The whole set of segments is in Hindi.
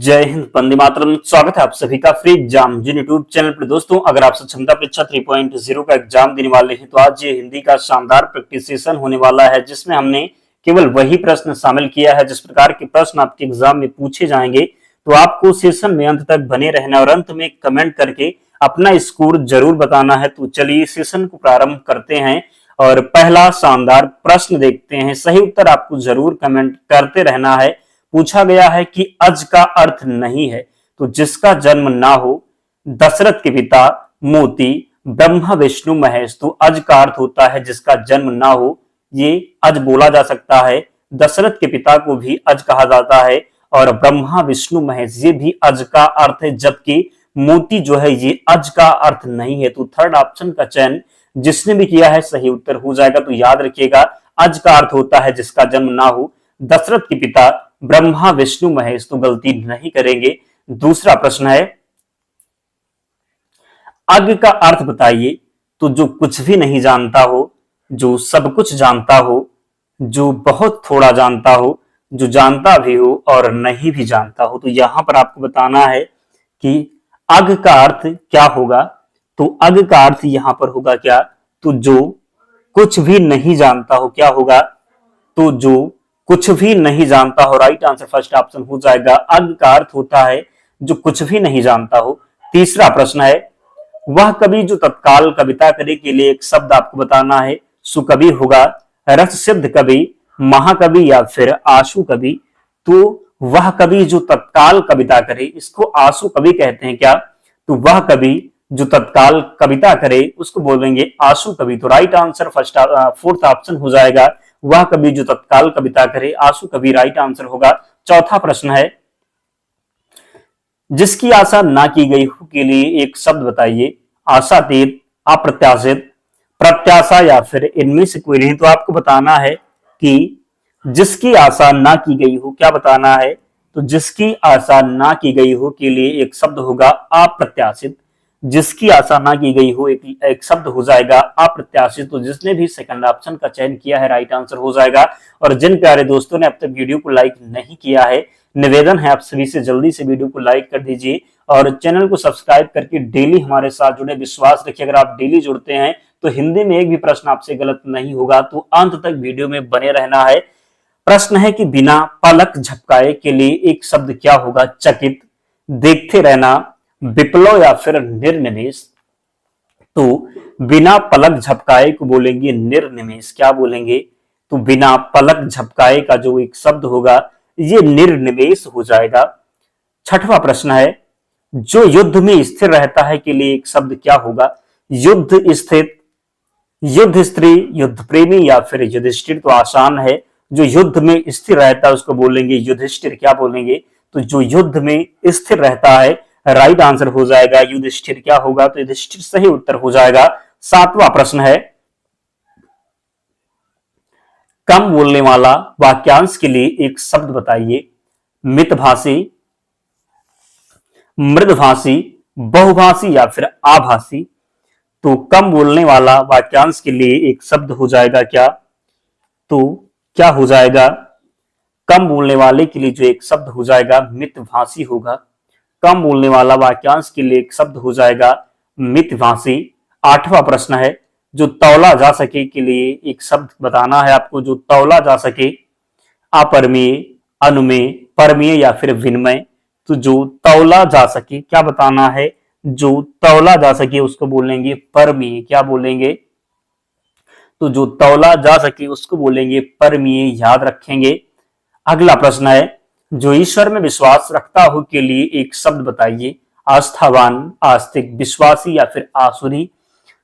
जय हिंद, वंदे मातरम। स्वागत है आप सभी का फ्री एग्जाम जिन यूट्यूब चैनल पर। दोस्तों, अगर आप क्षमता परीक्षा 3.0 का एग्जाम देने वाले हैं तो आज ये हिंदी का शानदार प्रैक्टिस सेशन होने वाला है, जिसमें हमने केवल वही प्रश्न शामिल किया है जिस प्रकार के प्रश्न आपके एग्जाम में पूछे जाएंगे। तो आपको सेशन में अंत तक बने रहना और अंत में कमेंट करके अपना स्कोर जरूर बताना है। तो चलिए सेशन को प्रारंभ करते हैं और पहला शानदार प्रश्न देखते हैं। सही उत्तर आपको जरूर कमेंट करते रहना है। पूछा गया है कि अज का अर्थ नहीं है तो जिसका जन्म ना हो। दशरथ के पिता मोती, ब्रह्मा विष्णु महेश। तो अज का अर्थ होता है जिसका जन्म ना हो। ये अज बोला जा सकता है। दशरथ के पिता को भी अज कहा जाता है और ब्रह्मा विष्णु महेश ये भी अज का अर्थ है, जबकि मोती जो है ये अज का अर्थ नहीं है। तो थर्ड ऑप्शन का चयन जिसने भी किया है सही उत्तर हो जाएगा। तो याद रखिएगा, अज का अर्थ होता है जिसका जन्म ना हो। दशरथ के पिता ब्रह्मा विष्णु महेश, तो गलती नहीं करेंगे। दूसरा प्रश्न है, अज्ञ का अर्थ बताइए। तो जो कुछ भी नहीं जानता हो, जो सब कुछ जानता हो, जो बहुत थोड़ा जानता हो, जो जानता भी हो और नहीं भी जानता हो। तो यहां पर आपको बताना है कि अज्ञ का अर्थ क्या होगा। तो अज्ञ का अर्थ यहां पर होगा क्या, तो जो कुछ भी नहीं जानता हो। क्या होगा, तो जो कुछ भी नहीं जानता हो। राइट आंसर फर्स्ट ऑप्शन हो जाएगा। अज्ञ का अर्थ होता है जो कुछ भी नहीं जानता हो। तीसरा प्रश्न है, वह कवि जो तत्काल कविता करे के लिए एक शब्द आपको बताना है। सुकवि होगा, रस सिद्ध कवि, महाकवि या फिर आशु कवि। तो वह कवि जो तत्काल कविता करे इसको आशु कवि कहते हैं क्या, तो वह कवि जो तत्काल कविता करे उसको बोलेंगे आशु कवि। तो राइट आंसर फोर्थ ऑप्शन हो जाएगा। वह कवि जो तत्काल कविता करे आशु कवि राइट आंसर होगा। चौथा प्रश्न है, जिसकी आशा ना की गई हो के लिए एक शब्द बताइए। आशातीत, अप्रत्याशित, प्रत्याशा या फिर इनमें से कोई नहीं। तो आपको बताना है कि जिसकी आशा ना की गई हो, क्या बताना है, तो जिसकी आशा ना की गई हो के लिए एक शब्द होगा अप्रत्याशित। जिसकी आशा ना की गई हो एक शब्द हो जाएगा अप्रत्याशित। तो जिसने भी सेकंड ऑप्शन का चयन किया है राइट आंसर हो जाएगा। और जिन प्यारे दोस्तों ने अब तक वीडियो को लाइक नहीं किया है, निवेदन है आप सभी से जल्दी से वीडियो को लाइक कर दीजिए और चैनल को सब्सक्राइब करके डेली हमारे साथ जुड़े। विश्वास रखिए, अगर आप डेली जुड़ते हैं तो हिंदी में एक भी प्रश्न आपसे गलत नहीं होगा। तो अंत तक वीडियो में बने रहना है। प्रश्न है कि बिना पलक झपकाए के लिए एक शब्द क्या होगा। चकित, देखते रहना, विप्लव या फिर निर्निमेष। तो बिना पलक झपकाए को बोलेंगे निर्निमेष। क्या बोलेंगे, तो बिना पलक झपकाए का जो एक शब्द होगा ये निर्निमेष हो जाएगा। छठवां प्रश्न है, जो युद्ध में स्थिर रहता है के लिए एक शब्द क्या होगा। युद्ध स्थित, युद्ध स्त्री, युद्ध प्रेमी या फिर युधिष्ठिर। तो आसान है, जो युद्ध में स्थिर रहता है उसको बोलेंगे युधिष्ठिर। क्या बोलेंगे, तो जो युद्ध में स्थिर रहता है राइट आंसर हो जाएगा युधिष्ठिर। क्या होगा, तो युधिष्ठिर सही उत्तर हो जाएगा। सातवां प्रश्न है, कम बोलने वाला वाक्यांश के लिए एक शब्द बताइए। मितभाषी, मृदभाषी, बहुभाषी या फिर आभासी। तो कम बोलने वाला वाक्यांश के लिए एक शब्द हो जाएगा क्या, तो क्या हो जाएगा, कम बोलने वाले के लिए जो एक शब्द हो जाएगा मितभाषी होगा। कम बोलने वाला वाक्यांश के लिए एक शब्द हो जाएगा मितभाषी। आठवां प्रश्न है, जो तौला जा सके के लिए एक शब्द बताना है आपको। जो तौला जा सके, अपरमेय, अनुमेय, परमेय या फिर विनिमय। तो जो तौला जा सके क्या बताना है, जो तौला जा सके उसको बोलेंगे परमेय। क्या बोलेंगे, तो जो तौला जा सके उसको बोलेंगे परमेय। याद रखेंगे। अगला प्रश्न है, जो ईश्वर में विश्वास रखता हो के लिए एक शब्द बताइए। आस्थावान, आस्तिक, विश्वासी या फिर आसुरी।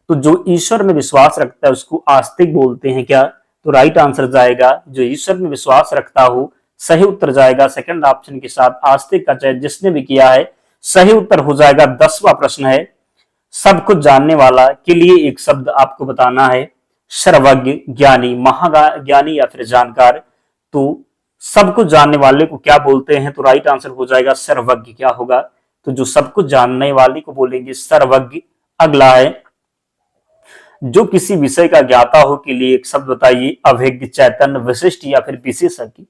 तो जो ईश्वर में विश्वास रखता है उसको आस्तिक बोलते हैं क्या, तो राइट आंसर जाएगा जो ईश्वर में विश्वास रखता हो। सही उत्तर जाएगा सेकंड ऑप्शन के साथ आस्तिक का चयन जिसने भी किया है सही उत्तर हो जाएगा। 10वां प्रश्न है, सब कुछ जानने वाला के लिए एक शब्द आपको बताना है। सर्वज्ञ, ज्ञानी, महाज्ञानी या फिर जानकार। तो सब कुछ जानने वाले को क्या बोलते हैं, तो राइट आंसर हो जाएगा सर्वज्ञ। क्या होगा, तो जो सब कुछ जानने वाले को बोलेंगे सर्वज्ञ। अगला है, जो किसी विषय का ज्ञाता हो के लिए एक शब्द बताइए। अभिज्ञ, चैतन्य, विशिष्ट या फिर विशेषज्ञ।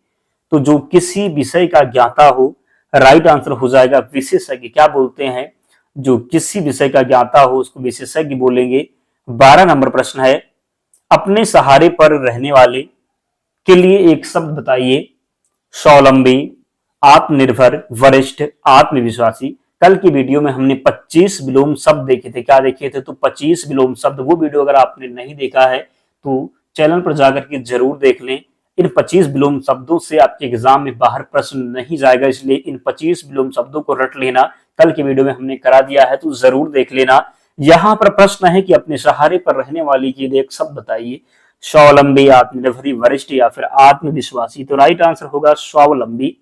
तो जो किसी विषय का ज्ञाता हो राइट आंसर हो जाएगा विशेषज्ञ। क्या बोलते हैं, जो किसी विषय का ज्ञाता हो उसको विशेषज्ञ बोलेंगे। 12 नंबर प्रश्न है, अपने सहारे पर रहने वाले के लिए एक शब्द बताइए। स्वावलंबी, आत्मनिर्भर, वरिष्ठ, आत्मविश्वासी। कल की वीडियो में हमने 25 विलोम शब्द देखे थे। क्या देखे थे, तो 25 विलोम शब्द। वो वीडियो अगर आपने नहीं देखा है तो चैनल पर जाकर के जरूर देख लें। इन 25 विलोम शब्दों से आपके एग्जाम में बाहर प्रश्न नहीं जाएगा, इसलिए इन 25 विलोम शब्दों को रट लेना। कल की वीडियो में हमने करा दिया है, तो जरूर देख लेना। यहां पर प्रश्न है कि अपने सहारे पर रहने वाली के लिए एक शब्द बताइए। स्वावलंबी, आत्मनिर्भर, वरिष्ठ या फिर आत्मविश्वासी। तो राइट आंसर होगा स्वावलंबी।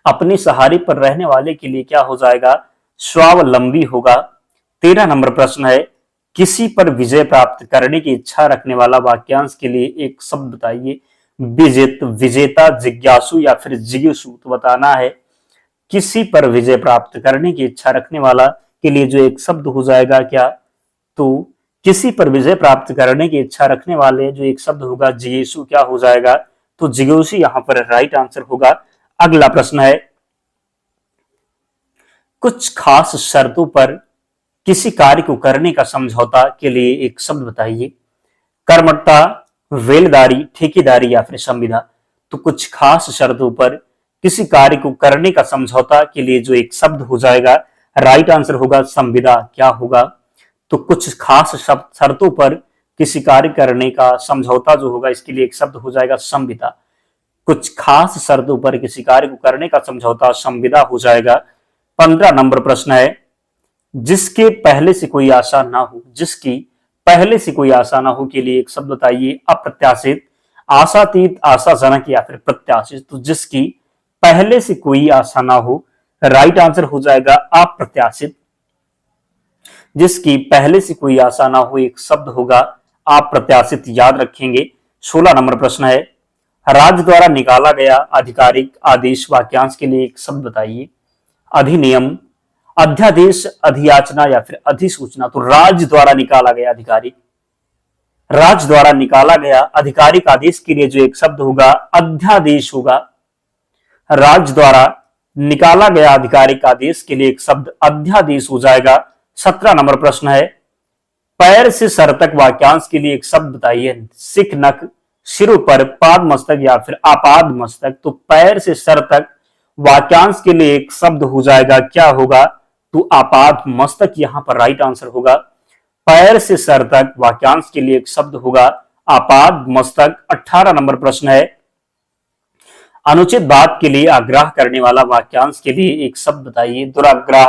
अपने सहारे पर रहने वाले के लिए क्या हो जाएगा, स्वावलंबी होगा। 13 नंबर प्रश्न है, किसी पर विजय प्राप्त करने की इच्छा रखने वाला वाक्यांश के लिए एक शब्द बताइए। विजेता, जिज्ञासु या फिर जिज्ञासु। तो बताना है किसी पर विजय प्राप्त करने की इच्छा रखने वाला के लिए जो एक शब्द हो जाएगा क्या, तो किसी पर विजय प्राप्त करने की इच्छा रखने वाले जो एक शब्द होगा जिज्ञासु। क्या हो जाएगा, तो जिज्ञासु यहां पर राइट आंसर होगा। अगला प्रश्न है, कुछ खास शर्तों पर किसी कार्य को करने का समझौता के लिए एक शब्द बताइए। कर्मठता, वेलदारी, ठेकेदारी या फिर संविदा। तो कुछ खास शर्तों पर किसी कार्य को करने का समझौता के लिए जो एक शब्द हो जाएगा, राइट आंसर होगा संविदा। क्या होगा, तो कुछ खास शर्तों पर किसी कार्य करने का समझौता जो होगा, इसके लिए एक शब्द हो जाएगा संविदा। कुछ खास शर्तों पर किसी कार्य को करने का समझौता संविदा हो जाएगा। 15 नंबर प्रश्न है, जिसके पहले से कोई आशा ना हो। जिसकी पहले से कोई आशा ना हो के लिए एक शब्द बताइए। अप्रत्याशित, आशातीत, आशाजनक या फिर प्रत्याशित। तो जिसकी पहले से कोई आशा ना हो, राइट आंसर हो जाएगा अप्रत्याशित। जिसकी पहले से कोई आशा ना हो, एक शब्द होगा अप्रत्याशित, याद रखेंगे। 16 नंबर प्रश्न है, राज्य द्वारा निकाला गया आधिकारिक आदेश वाक्यांश के लिए एक शब्द बताइए। अधिनियम, अध्यादेश, अधियाचना या फिर अधिसूचना। तो राज्य द्वारा निकाला गया राज्य द्वारा निकाला गया आधिकारिक आदेश के लिए जो एक शब्द होगा अध्यादेश होगा। राज्य द्वारा निकाला गया आधिकारिक आदेश के लिए एक शब्द अध्यादेश हो जाएगा। 17 नंबर प्रश्न है, पैर से सर तक वाक्यांश के लिए एक शब्द बताइए। सिख नख, सिर पर, पाद मस्तक या फिर आपाद मस्तक। तो पैर से सर तक वाक्यांश के लिए एक शब्द हो जाएगा, क्या होगा, तो आपाद मस्तक यहां पर राइट आंसर होगा। पैर से सर तक वाक्यांश के लिए एक शब्द होगा आपाद मस्तक। 18 नंबर प्रश्न है, अनुचित बात के लिए आग्रह करने वाला वाक्यांश के लिए एक शब्द बताइए। दुराग्रह,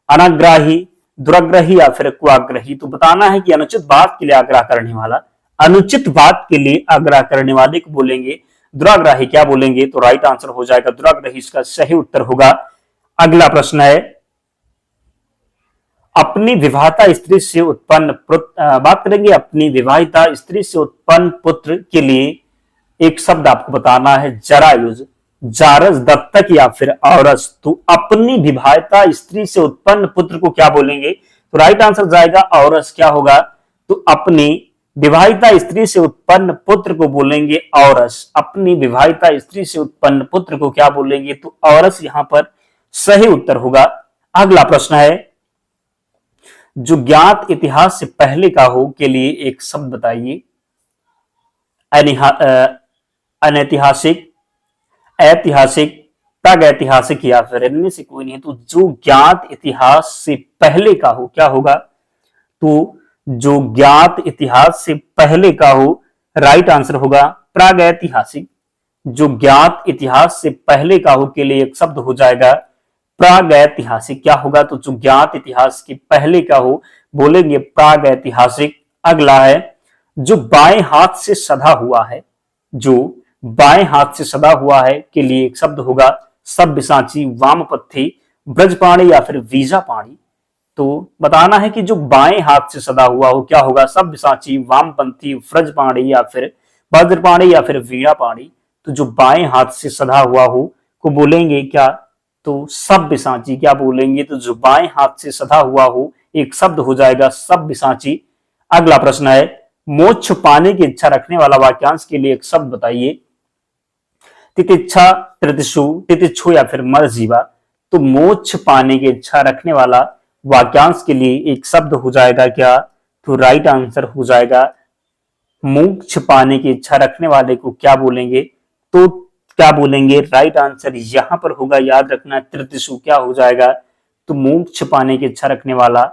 अनाग्राही, दुराग्रही या फिर कुआग्रही। तो बताना है कि अनुचित बात के लिए आग्रह करने वाला, अनुचित बात के लिए आग्रह करने वाले को बोलेंगे दुराग्रही। क्या बोलेंगे, तो राइट आंसर हो जाएगा दुराग्रही, इसका सही उत्तर होगा। अगला प्रश्न है, अपनी विवाहिता स्त्री से उत्पन्न बात करेंगे। अपनी विवाहिता स्त्री से उत्पन्न पुत्र के लिए एक शब्द आपको बताना है, जरायुज, जारस, दत्तक या फिर औरस। तो अपनी विवाहिता स्त्री से उत्पन्न पुत्र को क्या बोलेंगे, तो राइट आंसर जाएगा औरस। क्या होगा, तो अपनी विवाहिता स्त्री से उत्पन्न पुत्र को बोलेंगे औरस। अपनी विवाहिता स्त्री से उत्पन्न पुत्र को क्या बोलेंगे, तो औरस यहां पर सही उत्तर होगा। अगला प्रश्न है, जो ज्ञात इतिहास से पहले का हो के लिए एक शब्द बताइए। अनैतिहासिक, ऐतिहासिक, प्रागैतिहासिक या फिर इनमें से कोई नहीं। तो जो ज्ञात इतिहास से पहले का हो, क्या होगा, तो जो ज्ञात इतिहास से पहले का हो, राइट आंसर होगा प्रागैतिहासिक। जो ज्ञात इतिहास से पहले का हो के लिए एक शब्द हो जाएगा प्रागैतिहासिक। क्या होगा, तो जो ज्ञात इतिहास के पहले का हो बोलेंगे प्रागैतिहासिक। अगला है, जो बाएं हाथ से सधा हुआ है। जो बाएं हाथ से सधा हुआ है के लिए एक शब्द होगा सब्यसाची, वामपंथी, ब्रजपाणी या फिर वीजापाणी। तो बताना है कि जो बाएं हाथ से सधा हुआ हो, क्या होगा, सब्यसाची, वामपंथी, ब्रजपाणी या फिर वज्रपाणी या फिर वीणापाणी। तो जो बाएं हाथ से सधा हुआ हो को बोलेंगे क्या, तो सब्यसाची। क्या बोलेंगे, तो जो बाएं हाथ से सधा हुआ हो एक शब्द हो जाएगा सब्यसाची। अगला प्रश्न है, मोक्ष पाने की इच्छा रखने वाला वाक्यांश के लिए एक शब्द बताइए। तितिक्षा, तितिक्षु, तितिक्षु या फिर मरजीवा। तो मोक्ष पाने की इच्छा रखने वाला वाक्यांश के लिए एक शब्द हो जाएगा क्या? तो राइट आंसर हो जाएगा मोक्ष पाने की इच्छा रखने वाले को क्या बोलेंगे? तो क्या बोलेंगे? राइट आंसर यहां पर होगा, याद रखना, तृतीयु क्या हो जाएगा? तो मोक्ष पाने की इच्छा रखने वाला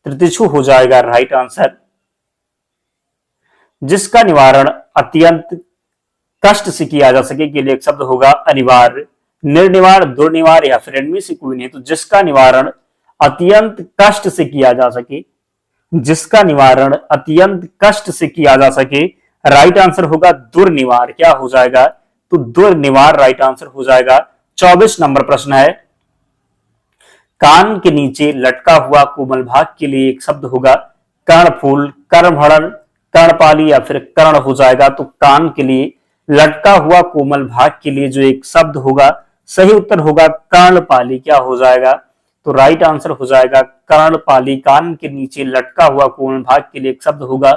तृतीयु हो जाएगा राइट आंसर। जिसका निवारण अत्यंत कष्ट से किया जा सके के लिए एक शब्द होगा अनिवार्य, निर्निवार, दुर्निवार या फिर इनमें से कोई नहीं। तो जिसका निवारण अत्यंत कष्ट से किया जा सके, जिसका निवारण अत्यंत कष्ट से किया जा सके, राइट आंसर होगा दुर्निवार। क्या हो जाएगा? तो दुर्निवार राइट आंसर हो जाएगा। 24 नंबर प्रश्न है, कान के नीचे लटका हुआ कोमल भाग के लिए एक शब्द होगा कर्णफूल, कर्णभरण, कर्णपाली या फिर कर्ण हो जाएगा। तो कान के लिए लटका हुआ कोमल भाग के लिए जो एक शब्द होगा, सही उत्तर होगा कर्णपाली। क्या हो जाएगा? तो राइट आंसर हो जाएगा कर्णपाली। कान के नीचे लटका हुआ कोमल भाग के लिए एक शब्द होगा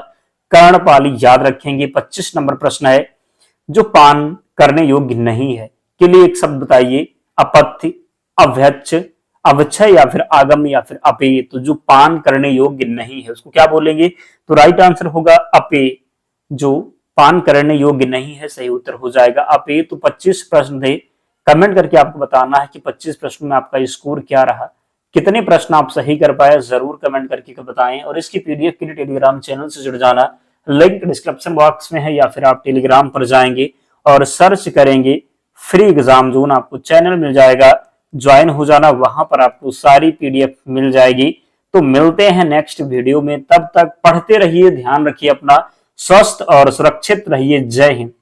कर्णपाली, याद रखेंगे। 25 नंबर प्रश्न है, जो पान करने योग्य नहीं है के लिए एक शब्द बताइए, अपथ्य, अभ्यक्ष, अवक्षय या फिर आगम या फिर अपेय। तो जो पान करने योग्य नहीं है उसको क्या बोलेंगे? तो राइट आंसर होगा अपेय। जो पान करने योग्य नहीं है, सही उत्तर हो जाएगा अपेय। तो 25 प्रश्न थे, कमेंट करके आपको बताना है कि 25 प्रश्न में आपका स्कोर क्या रहा, कितने प्रश्न आप सही कर पाए, जरूर कमेंट करके बताएं। और इसकी पीडीएफ के लिए टेलीग्राम चैनल से जुड़ जाना, लिंक डिस्क्रिप्शन बॉक्स में है, या फिर आप टेलीग्राम पर जाएंगे और सर्च करेंगे फ्री एग्जाम जोन, आपको चैनल मिल जाएगा, ज्वाइन हो जाना, वहां पर आपको सारी पीडीएफ मिल जाएगी। तो मिलते हैं नेक्स्ट वीडियो में, तब तक पढ़ते रहिए, ध्यान रखिए अपना, स्वस्थ और सुरक्षित रहिए। जय हिंद।